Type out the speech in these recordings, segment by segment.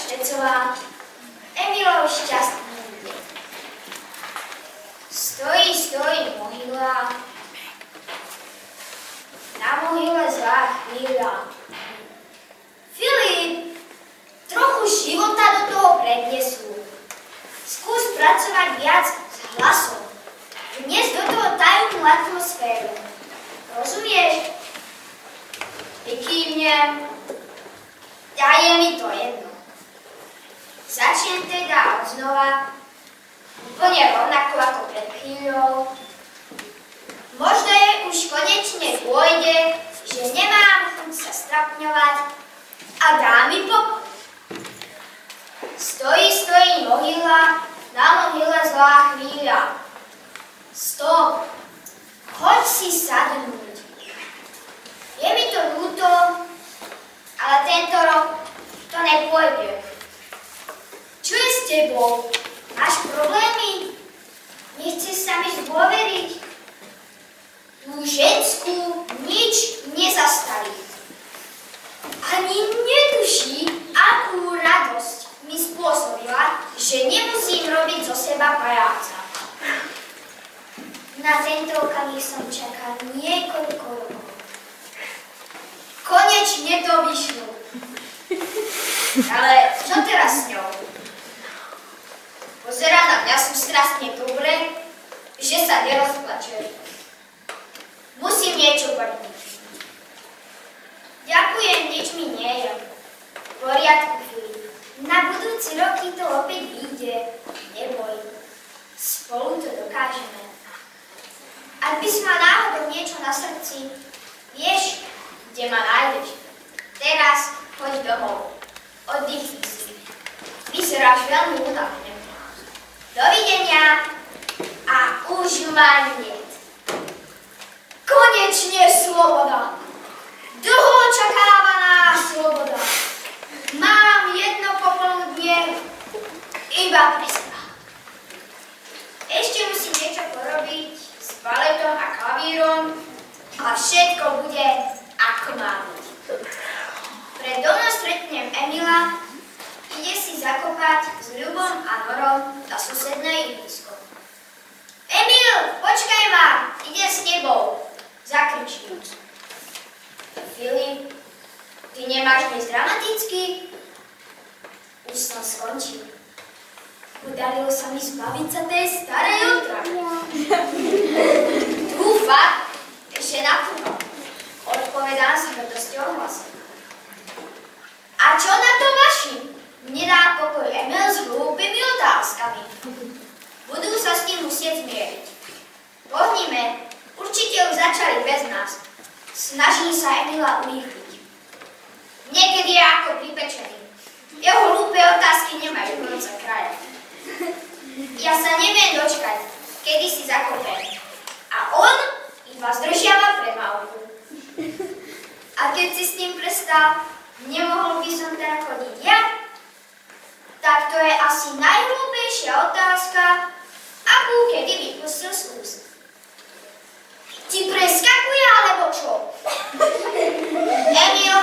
Štecová, Emilov šťastný deň. Stojí mohyla, na mohyle zlá chvíľa. Filip, trochu života do toho prednesú. Skús pracovať viac s hlasom. Vniesť do toho tajomnú atmosféru. Rozumieš? Vykývnem. A je mi to jedno. Začnem teda odznova, úplne rovnako ako pred chvíľou. Možno jej už konečne pôjde, že nemám chuť sa strapňovať a dá mi pokoj. Stojí mohyla, na mohyle zlá chvíľa. Stop, choď si sadnúť. Je mi to ľúto, ale tento rok to nepôjde. Čo je s tebou? Máš problémy? Nechceš sa mi zdôveriť? Tú ženskú nič nezastaví. Ani netuší, akú radosť mi spôsobila, že nemusím robiť zo seba pajáca. Na tento okamih som čakal niekoľko rokov. Konečne to vyšlo. Ale čo teraz s ňou? Pozerá na mňa sústrastne dobre, že sa nerozplače. Musím niečo podniť. Ďakujem, nič mi nie je. V poriadku, Filip. Na budúci rok ti to opäť vyjde. Neboj. Spolu to dokážeme. Ak by si mal náhodou niečo na srdci, vieš, kde ma nájdeš. Teraz choď domov. Oddychni si. Vyzeráš veľmi únavne. Dovidenia a už ma nie. Konečne sloboda. Dlho očakávaná sloboda. Mám jedno popoludnie iba pre seba. Ešte musím niečo porobiť s baletom a klavírom a všetko bude ako má byť. Pred domom stretnem Emila, ide si zakopať s Ľubom a Norom na susedné ihrisko. Emil, počkaj ma, ide s tebou, zakričím. Filip, ty nemáš dnes dramatický? Už som skončil. Podarilo sa mi zbaviť sa tej starej otravy. Dúfam, že napúvam. Odpovedám s hrdosťou hlasom. A čo na to vaši? Nedá pokoj Emil s hlúpymi otázkami. Budú sa s tým musieť zmieriť. Pohnime, určite už začali bez nás. Snažím sa Emila urýchliť. Niekedy je ako pripečený. Jeho hlúpe otázky nemajú konca kraja. Ja sa neviem dočkať, kedy si zakopem. A on iba zdržiava premávku. A keď si s tým prestal, nemohol by som teda chodiť ja? Tak to je asi najhlúpejšia otázka, akú kedy vypustil z úst. Ti preskakuje, alebo čo? Emil,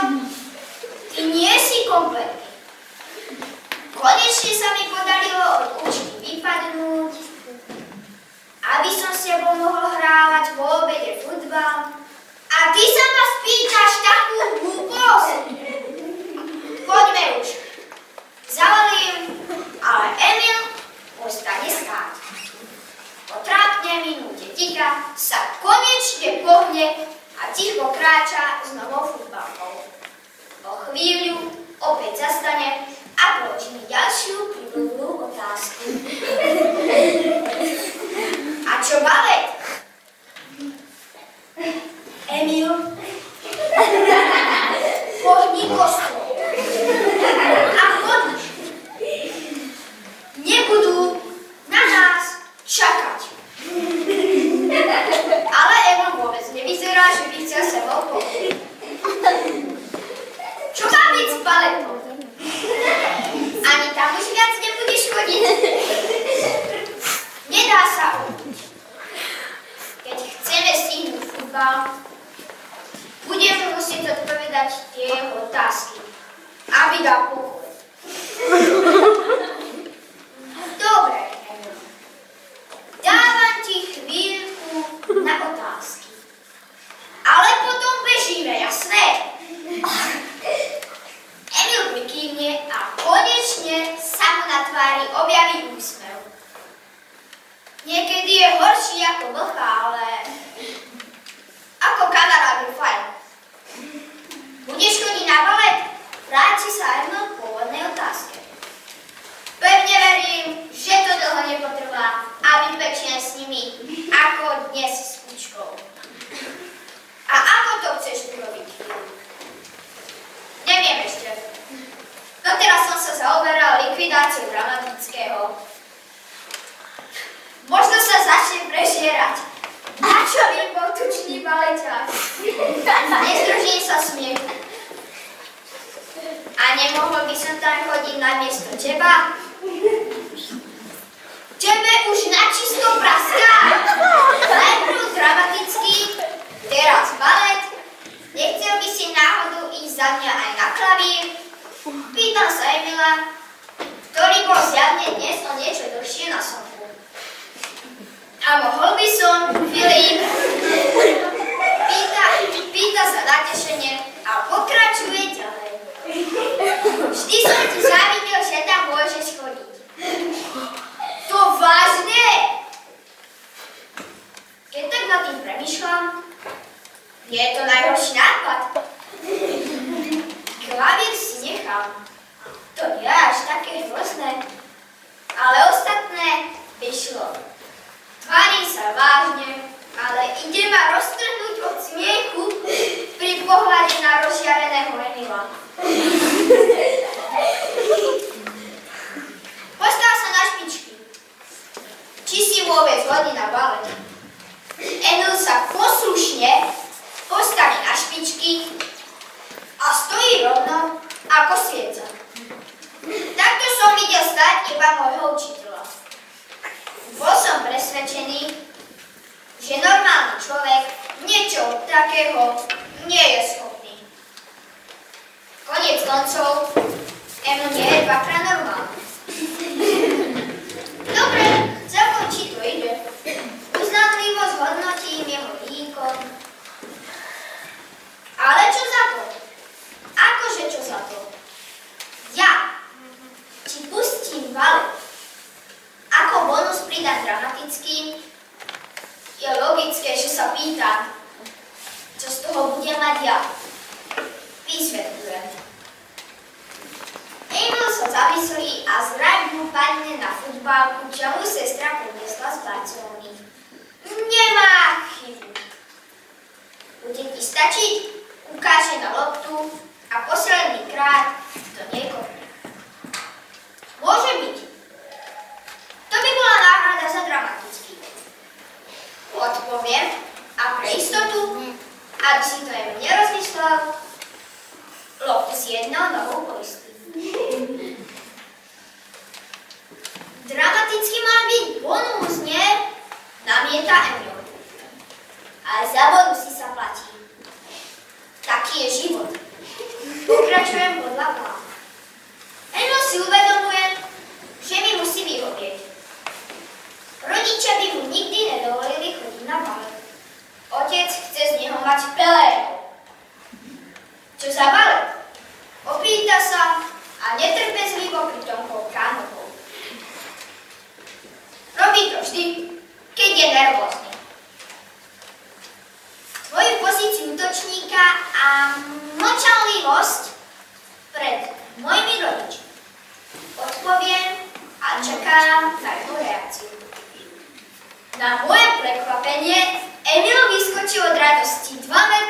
ty nie si kompletný. Konečne sa mi podarilo od učky vypadnúť, aby som s tebou mohol hrávať po obede futbal. A ty sa ma spýtaš takú hlúposť? Poďme už. Zavolím, ale Emil ostane stáť. Po trápnej minúte ticha sa konečne pohne a ticho kráča s novou futbalkou. Po chvíľu opäť zastane a položí mi ďalšiu príľubnú otázku. A čo balet? Emil, pohni kostol a chodíš. Nebudú na nás čakať. Ale Emil vôbec nevyzerá, že by chcel sa sebou pohniť. Čo má byť s baletom? Ani tam už viac nebudeš chodiť. Nedá sa urobiť. Keď chceme stihnúť futbal, budeme musieť odpovedať tie jeho otázky, aby dal pokoj. Dobre, Emil. Dávam ti chvíľku na otázky. Ale potom bežíme, jasné? Emil prikývne a konečne sa mu na tvári objaví úsmev. Niekedy je horší ako vlka, ale ako kamarát je fajn. Budeš chodiť na balet? Vráti sa Emil k pôvodnej otázke. Pevne verím, že to dlho nepotrvá a vypečiem s nimi, ako dnes s Kučkou. A ako to chceš urobiť? Neviem ešte. Doteraz som sa zaoberal likvidáciou Dramatického. Možno sa začnem prežierať. Na čo by bol tučný baleťák? Nezdržím sa smiechu. A nemohol by som tam chodiť namiesto teba? Tebe už načisto praská. Najprv Dramatický, teraz balet. Nechcel by si náhodou ísť za mňa aj na klavír? Pýtam sa Emila, ktorý bol zjavne dnes o niečo dlhšie na slnku. A mohol by som, Filip? Pýta sa natešene a pokračuje ďalej. Vždy som ti závidel, že tam môžeš chodiť. To vážne? Keď tak nad tým premýšľam, je to najhorší nápad. Klavír si nechám. To nie je až také hrozné. Ale ostatné by šlo. Tvárim sa vážne, ale ide ma roztrhnúť od smiechu pri pohľade na rozžiareného Emila. Postav sa na špičky. Či si vôbec hodí na balet? Emil sa poslušne postaví na špičky a stojí rovno ako svieca. Takto som videl stať iba môjho učiteľa. Bol som presvedčený, že normálny človek niečo takého nie je schopný. Koniec koncov, Emil nie je dvakrát normálny. Dobre, celkom či to ide. Uznanlivosť hodnotím jeho výkon. Ale čo za to? Akože čo za to? Ja ti pustím balet. Ako bonus pridám Dramatický, je logické, že sa pýtam, čo z toho budem mať ja. Vysvetľujem. Emil sa zamyslí a zraň mu padne na futbálku, čo mu sestra priniesla z Barcelony. Nemá chybu. Bude ti stačiť? Ukáže na loptu a posledný krát to nekopne. Môže byť. To by bola náhrada za Dramatický. Odpoviem a pre istotu, aby si to Emil nerozmyslel, loptu si jednou nohou poistí. Dramatický má byť bonus, nie? Namieta Emil. Ale za bonusy sa platí. Taký je život. Pokračujem podľa plánu. Emil si uvedomuje, že mi musí vyhovieť. Rodičia by mu nikdy nedovolili chodiť na balet. Otec chce z neho mať Pelého. Čo za balet? Opýta sa a netrpezlivo pritom polká nohou. Robí to vždy, keď je nervózny. Svoju pozíciu útočníka a mlčanlivosť pred mojimi rodičmi odpoviem a čakám na jeho reakciu. Na moje prekvapenie Emil vyskočil od radosti 2 metre